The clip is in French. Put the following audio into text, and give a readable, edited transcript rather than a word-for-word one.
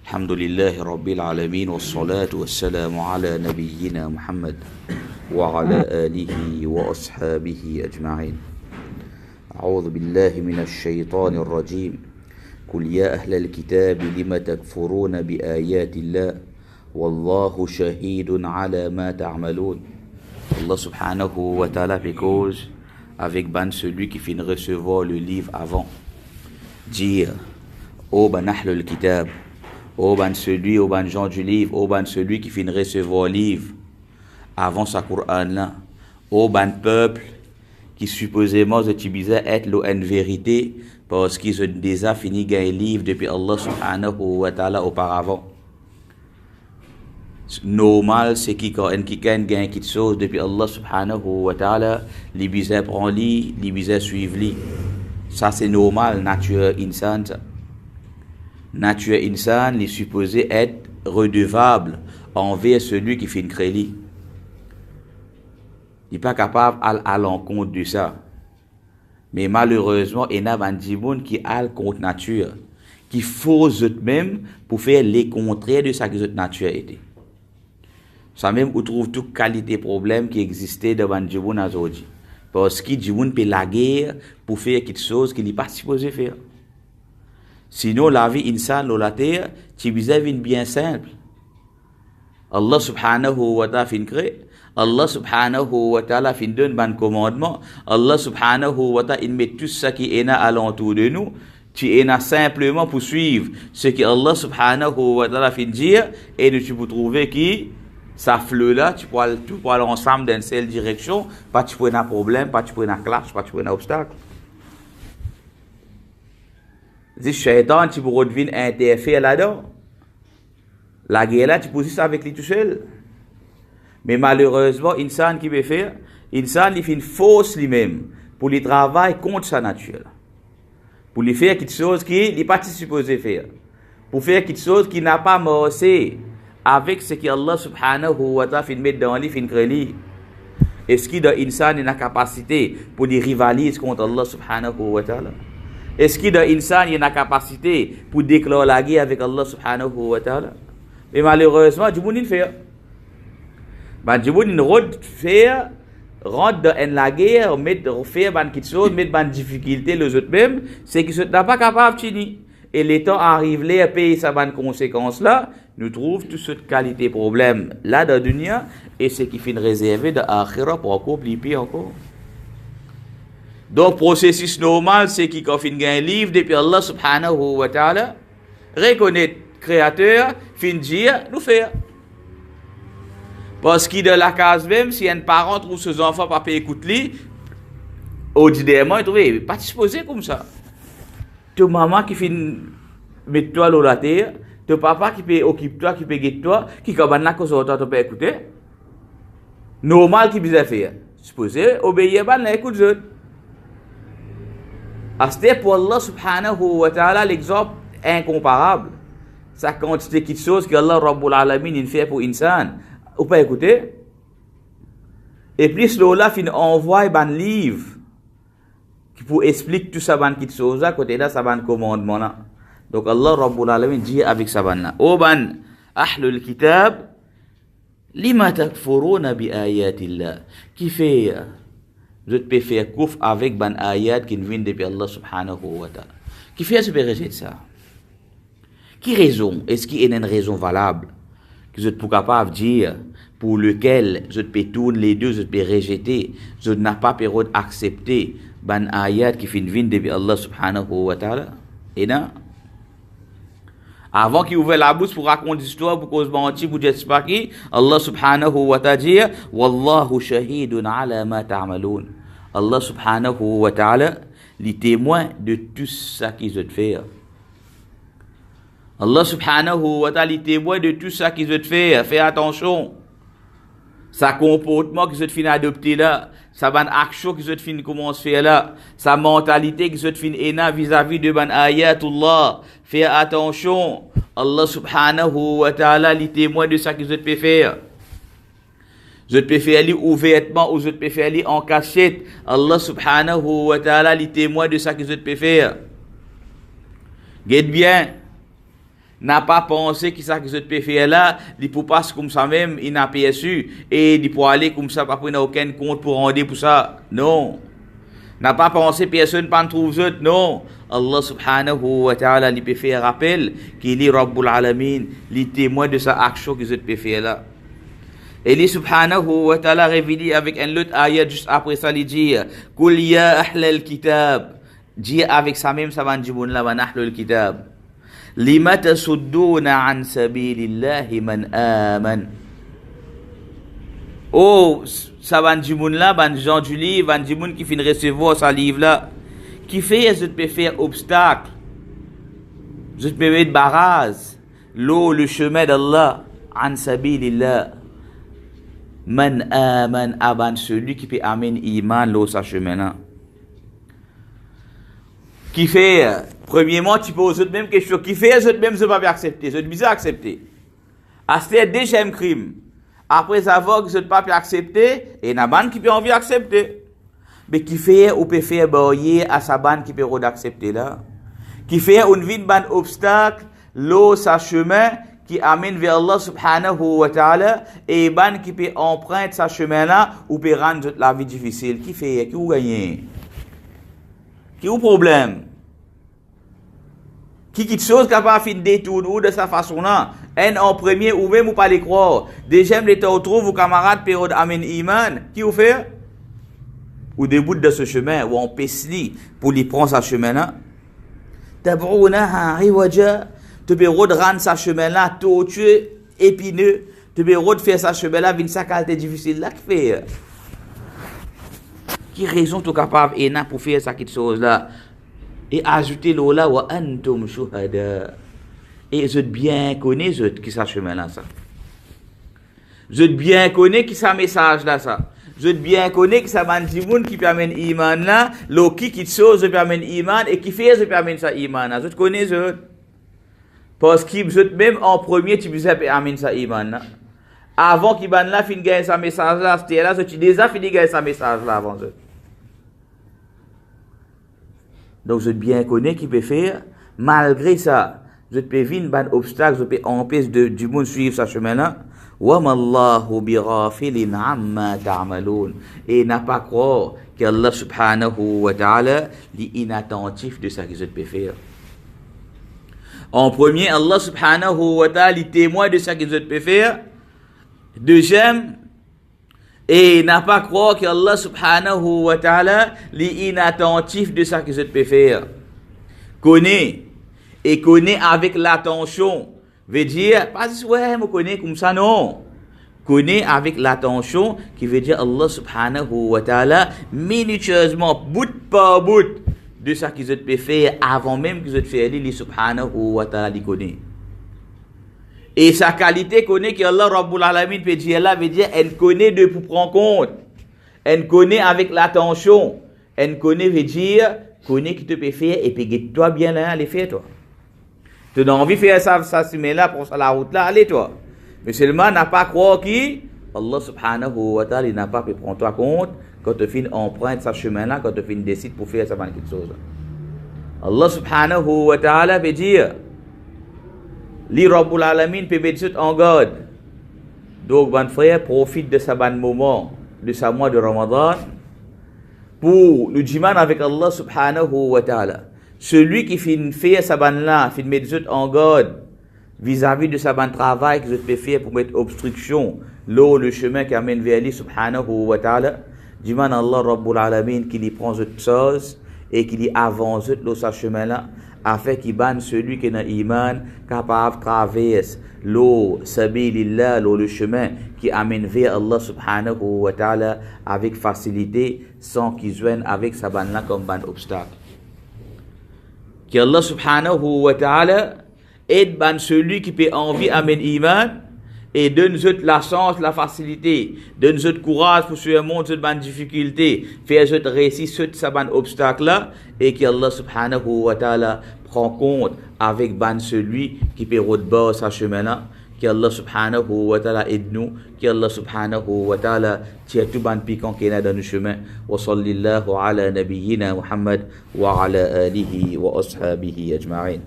الحمد لله رب العالمين والصلاة والسلام على نبينا محمد وعلى آله وأصحابه أجمعين. أعوذ بالله من الشيطان الرجيم. قل يا أهل الكتاب لم تكفرون بآيات الله والله شهيد على ما تعملون. Allah subhanahu wa ta'ala fait cause avec celui qui finit de recevoir le livre avant. Dire, ô ban ahlul kitab, ô ban celui, ô ban gens du livre, ô ban celui qui finit de recevoir le livre avant sa Coran là, ô ban peuple qui supposément se tibisa être une vérité parce qu'ils ont déjà fini gagner livre depuis Allah subhanahu wa ta'ala auparavant. Normal c'est qui quand qui gagne quelque chose depuis Allah subhanahu wa ta'ala, les bizarres prend li, les bizarres suivent li. Ça c'est normal, nature insan. Nature insan est supposé être redevable envers celui qui fait une crélie. Il n'est pas capable à l'encontre de ça. Mais malheureusement, il y a des gens qui ont contre nature, qui font eux-mêmes pour faire les contraires de ça que notre nature était. Ça même, on trouve toute qualité de problème qui existait devant les gens aujourd'hui. Parce que les gens peut la guerre pour faire quelque chose qu'il n'est pas supposé faire. Sinon, la vie insane sur la terre, c'est bien simple. Allah subhanahu wa ta'ala fin crée. Allah subhanahu wa ta'ala fin donne un commandement. Allah subhanahu wa ta'ala met tout ce qui est alentour de nous. Tu es simplement pour suivre ce que Allah subhanahu wa ta'ala fin dire et tu peux trouver qui ça fleu là, tu peux aller ensemble dans une seule direction, pas tu peux un problème, pas tu peux un clash, pas tu peux un obstacle. Si Shaitan, tu peux revenir interférer là-dedans. La guerre là, tu peux juste avec lui tout seul. Mais malheureusement, insan qui veut faire, insan il fait une fausse lui-même pour lui travailler contre sa nature. Pour lui faire quelque chose qu'il n'est pas supposé faire. Pour faire quelque chose qu'il n'a pas morcé avec ce que Allah subhanahu wa ta'ala fait mettre dans lui, fait créer. Est-ce qu'il y a insan une capacité pour lui rivaliser contre Allah subhanahu wa ta'ala? Est-ce qu'il y a insan une capacité pour déclarer la guerre avec Allah subhanahu wa ta'ala? Mais malheureusement, du monde il fait. Du monde il rentre dans la guerre, faire quelque chose, mettre des difficultés les autres même, c'est qu'ils ne sont pas capables de finir. Et les temps arrivent là à payer sa bonne conséquence là, nous trouvons toute cette qualité de problème là dans la dunya et ce qui finit réservé de l'akhirah pour encore plus pire encore. Donc, processus normal, c'est qu'il quand finit un livre depuis Allah subhanahu wa ta'ala, reconnaître créateur, fin dire, nous faire. Parce que dans la case même, si un parent trouve ses enfants pas écouter lui, ordinairement, il trouve pas disposé comme ça. Ton maman qui fait mettre toi dans la terre, ton papa qui peut occuper toi, qui peut guider toi, qui cabane la cause toi, tu peux écouter. Normal qui peut faire. Supposé obéir ban la écoute je. C'était pour Allah subhanahu wa ta'ala l'exemple incomparable. Sa quantité de choses que Allah Rabbul Alamin fait pour insan. Ou pas écouter. Et puis là fin envoie ban livre qui pour expliquer tout ça ban qui chose à côté là ça ban commandement là. Donc Allah Rabbul Alamin dit avec ça ban là. O ban ahlul kitab lima takfuruna bi ayatillah. Qui fait je peux faire kufr avec ban ayat qui viennent depuis Allah subhanahu wa ta'ala. Qui fait ce rejeter ça? Qui raison? Est-ce qu'il y a une raison valable que je peux capable de dire pour lequel je peux tourner les deux, je peux rejeter, je n'ai pas pu accepter ban ayat qui viennent depuis Allah subhanahu wa ta'ala? Et non? Avant qu'il ouvre la bouche pour raconter l'histoire, pour cause menti, pour dire pas qui, Allah subhanahu wa ta'ala dit, Wallahu shahidun ala ma ta'maloun. Allah subhanahu wa ta'ala, les témoins de tout ça qu'ils ont fait. Allah subhanahu wa ta'ala, les témoins de tout ça qu'ils ont fait. Fais attention. Sa comportement qu'ils ont fait adopter là, sa bonne action qu'ils ont fait commencer faire là, sa mentalité qu'ils ont fait vis-à-vis de ban ayatullah. Fais attention. Allah subhanahu wa ta'ala, les témoins de ça qu'ils ont fait faire. Je peux faire aller ouvertement ou je peux faire aller en cachette. Allah subhanahu wa ta'ala, les témoins de ça qu'ils ont fait faire. Guette bien. n'a pas pensé que ça que je peux faire là, il peut passer comme ça même, il n'a pas su, et il peut aller comme ça, pas prendre aucun compte pour rendre pour ça. Non. N'a pas pensé personne pas trouve autre. Non. Allah subhanahu wa ta'ala, il peut faire rappel qu'il est Rabbul Alamin, il est témoin de sa action que je peux faire là. Et il subhanahu wa ta'ala révélé avec un autre ayat juste après ça, il dit, Kul ya ahlal kitab. Dit avec ça même, ça va dire, là, wa ahlul kitab. Lima tasudduna an sabilillahi man aman. Oh, ça va dire là, ban Jean du livre, ban dire qui finit recevoir sa livre là, qui fait, je peux faire obstacle, je peux mettre barrage, l'eau, le chemin d'Allah, an sabilillah, man aman, aban celui qui peut amener iman, l'eau, sa chemin là. Qui fait, premièrement, tu poses la même question. Qui fait, je même, je ne peux pas accepter. Je ne peux pas accepter. À ce deuxième crime, après avoir que je ne peux pas accepter, et il y a une qui peut envie d'accepter. Mais qui fait, ou peut faire barrière à sa bande qui peut d'accepter là. Qui fait une vie de obstacle, l'eau, sa chemin, qui amène vers Allah subhanahu wa ta'ala, et ban qui peut emprunter sa chemin là, ou peut rendre la vie difficile. Qui fait, qui ou gagne? Qui ou problème? Qui quelque chose capable de détourner de sa façon là? Un en premier, ou même ou pas les croire. Deuxième, les retrouve vos camarades période amen iman. Qui ou fait? Ou début de ce chemin, ou on pesli pour lui prendre sa chemin là. Tabrounaha riwaja. Tu peux rendre sa chemin là, tortueux, épineux. Tu peux faire sa chemin là, vin sa qualité difficile là, qui fait? Qui raison tu capable et n'a pour faire ça quelque chose là et ajouter l'eau là wa antum shuhada et je bien connais je qui ça chemin là ça je bien connais qui ça message là ça je bien connais que ça bandi moun qui permet iman là l'eau qui chose je permet iman et qui fait je permet ça iman là je connais je parce que je même en premier tu peux amener ça iman là avant qu'il ban là fin gagner ça message là c'était là tu déjà fini gagner ça message là avant je. Donc, je bien connais qui peut faire, malgré ça, je peux vivre un obstacle, je peux empêcher du monde suivre ce chemin-là. وَمَا اللَّهُ بِغَافِلٍ عَمَّا تَعْمَلُونَ. Et n'a pas croire qu'Allah subhanahu wa ta'ala est inattentif de ce que je peux faire. En premier, Allah subhanahu wa ta'ala est témoin de ce que je peux faire. Deuxième, et n'a pas croire qu'Allah subhanahu wa ta'ala est inattentif de ça que je peux faire. Connais. Et connais avec l'attention. Veut dire, pas si ouais, me connais comme ça, non. Connais avec l'attention, qui veut dire Allah subhanahu wa ta'ala, minutieusement, bout par bout, de ça que je peux faire, avant même que je te fasse, lui subhanahu wa ta'ala, il connaît. Et sa qualité connaît qu'Allah Rabbul Alamin peut dire là, veut dire, elle connaît de pour prendre compte. Elle connaît avec l'attention. Elle connaît, veut dire, connaît qui te peut faire, et puis toi bien là, allez faire toi. Tu as envie de faire ça, mais là, pour la route là, allez toi. Mais seulement, n'a pas croire qui, Allah subhanahu wa ta'ala, il n'a pas pu prendre toi compte, quand tu finis emprunte ce chemin là, quand tu finis décide pour faire ça, quelque chose. Allah subhanahu wa ta'ala veut dire, li Rabbul Alamin peut mettre tout en garde. Donc, mon frère, profite de ce bon moment, de ce mois de Ramadan, pour le jiman avec Allah subhanahu wa ta'ala. Celui qui fait ce bon là, fait mettre tout en garde, vis-à-vis de ce bon travail que je peux faire pour mettre obstruction, l'eau, le chemin qui amène vers lui subhanahu wa ta'ala, jiman Allah Rabbul Alamin qui lui prend toute chose et qui lui avance tout ce chemin là, afin qu'il banne celui qui est dans l'iman, capable de traverser l'eau, sabilillah, l'eau, le chemin qui amène vers Allah subhanahu wa ta'ala avec facilité, sans qu'il joigne avec sa banne là comme ban obstacle. Que Allah subhanahu wa ta'ala aide ban celui qui peut envie amène iman et donne-nous la chance, la facilité, donne-nous courage pour surmonter cette bonne difficulté, faire cette réussir ce ban obstacle là, et que Allah subhanahu wa ta'ala prend compte avec ban celui qui peut roder sa chemin là, que Allah subhanahu wa ta'ala aide nous, que Allah subhanahu wa ta'ala tire tout ban piquant qui est dans le chemin. Wa sallallahu ala nabiyyina Muhammad wa ala alihi wa ashabihi ajma'in.